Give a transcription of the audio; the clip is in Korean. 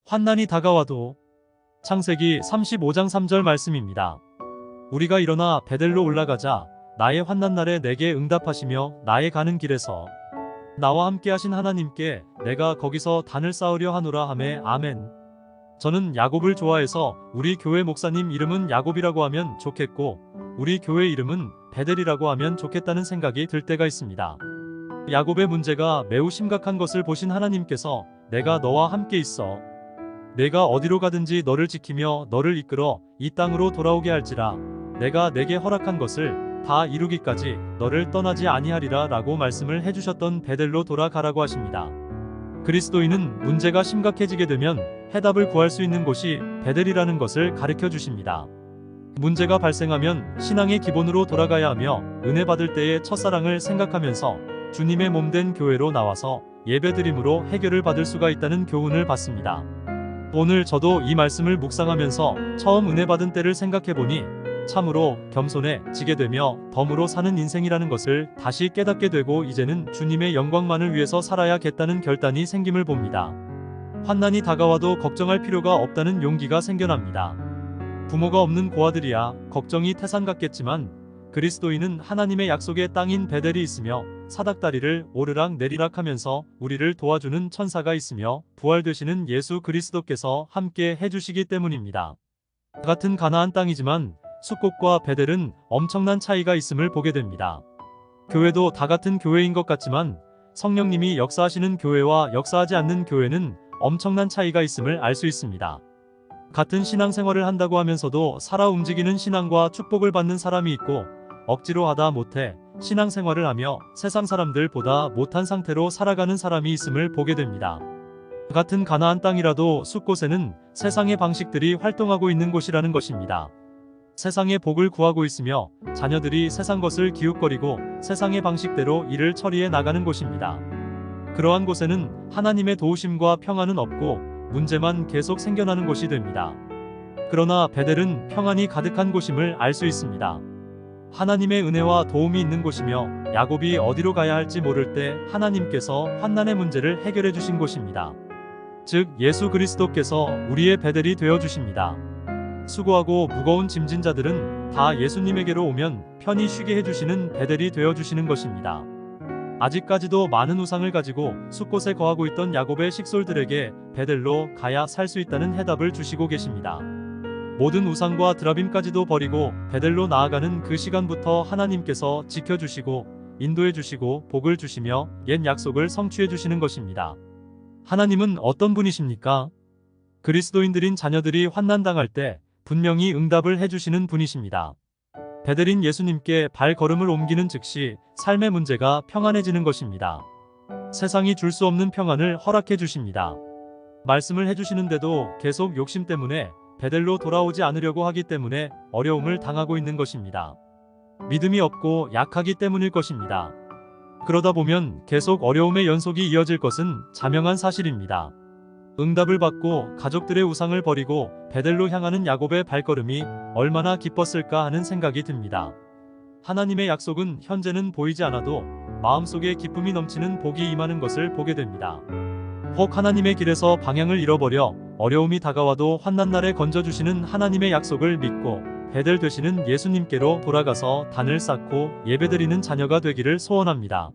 환난이 다가와도. 창세기 35장 3절 말씀입니다. 우리가 일어나 베델로 올라가자 나의 환난날에 내게 응답하시며 나의 가는 길에서 나와 함께 하신 하나님께 내가 거기서 단을 쌓으려 하노라 하매 아멘. 저는 야곱을 좋아해서 우리 교회 목사님 이름은 야곱이라고 하면 좋겠고 우리 교회 이름은 베델이라고 하면 좋겠다는 생각이 들 때가 있습니다. 야곱의 문제가 매우 심각한 것을 보신 하나님께서 내가 너와 함께 있어 내가 어디로 가든지 너를 지키며 너를 이끌어 이 땅으로 돌아오게 할지라 내가 내게 허락한 것을 다 이루기까지 너를 떠나지 아니하리라 라고 말씀을 해주셨던 베델로 돌아가라고 하십니다. 그리스도인은 문제가 심각해지게 되면 해답을 구할 수 있는 곳이 베델이라는 것을 가르쳐 주십니다. 문제가 발생하면 신앙의 기본으로 돌아가야 하며 은혜 받을 때의 첫사랑을 생각하면서 주님의 몸된 교회로 나와서 예배드림으로 해결을 받을 수가 있다는 교훈을 받습니다. 오늘 저도 이 말씀을 묵상하면서 처음 은혜 받은 때를 생각해보니 참으로 겸손해지게 되며 덤으로 사는 인생이라는 것을 다시 깨닫게 되고 이제는 주님의 영광만을 위해서 살아야겠다는 결단이 생김을 봅니다. 환난이 다가와도 걱정할 필요가 없다는 용기가 생겨납니다. 부모가 없는 고아들이야 걱정이 태산 같겠지만 그리스도인은 하나님의 약속의 땅인 베델이 있으며 사닥다리를 오르락 내리락 하면서 우리를 도와주는 천사가 있으며 부활되시는 예수 그리스도께서 함께 해주시기 때문입니다. 같은 가나안 땅이지만 숫곳과 베델은 엄청난 차이가 있음을 보게 됩니다. 교회도 다 같은 교회인 것 같지만 성령님이 역사하시는 교회와 역사하지 않는 교회는 엄청난 차이가 있음을 알 수 있습니다. 같은 신앙생활을 한다고 하면서도 살아 움직이는 신앙과 축복을 받는 사람이 있고 억지로 하다 못해 신앙생활을 하며 세상 사람들보다 못한 상태로 살아가는 사람이 있음을 보게 됩니다. 같은 가나안 땅이라도 숫곳에는 세상의 방식들이 활동하고 있는 곳이라는 것입니다. 세상의 복을 구하고 있으며 자녀들이 세상 것을 기웃거리고 세상의 방식대로 일을 처리해 나가는 곳입니다. 그러한 곳에는 하나님의 도우심과 평안은 없고 문제만 계속 생겨나는 곳이 됩니다. 그러나 베델은 평안이 가득한 곳임을 알 수 있습니다. 하나님의 은혜와 도움이 있는 곳이며 야곱이 어디로 가야 할지 모를 때 하나님께서 환난의 문제를 해결해 주신 곳입니다. 즉 예수 그리스도께서 우리의 베델이 되어 주십니다. 수고하고 무거운 짐진 자들은 다 예수님에게로 오면 편히 쉬게 해주시는 베델이 되어주시는 것입니다. 아직까지도 많은 우상을 가지고 숫곳에 거하고 있던 야곱의 식솔들에게 베델로 가야 살 수 있다는 해답을 주시고 계십니다. 모든 우상과 드라빔까지도 버리고 베델로 나아가는 그 시간부터 하나님께서 지켜주시고 인도해주시고 복을 주시며 옛 약속을 성취해주시는 것입니다. 하나님은 어떤 분이십니까? 그리스도인들인 자녀들이 환난당할 때 분명히 응답을 해주시는 분이십니다. 베델인 예수님께 발걸음을 옮기는 즉시 삶의 문제가 평안해지는 것입니다. 세상이 줄 수 없는 평안을 허락해 주십니다. 말씀을 해주시는데도 계속 욕심 때문에 베델로 돌아오지 않으려고 하기 때문에 어려움을 당하고 있는 것입니다. 믿음이 없고 약하기 때문일 것입니다. 그러다 보면 계속 어려움의 연속이 이어질 것은 자명한 사실입니다. 응답을 받고 가족들의 우상을 버리고 베델로 향하는 야곱의 발걸음이 얼마나 기뻤을까 하는 생각이 듭니다. 하나님의 약속은 현재는 보이지 않아도 마음속에 기쁨이 넘치는 복이 임하는 것을 보게 됩니다. 혹 하나님의 길에서 방향을 잃어버려 어려움이 다가와도 환난날에 건져주시는 하나님의 약속을 믿고 베델 되시는 예수님께로 돌아가서 단을 쌓고 예배드리는 자녀가 되기를 소원합니다.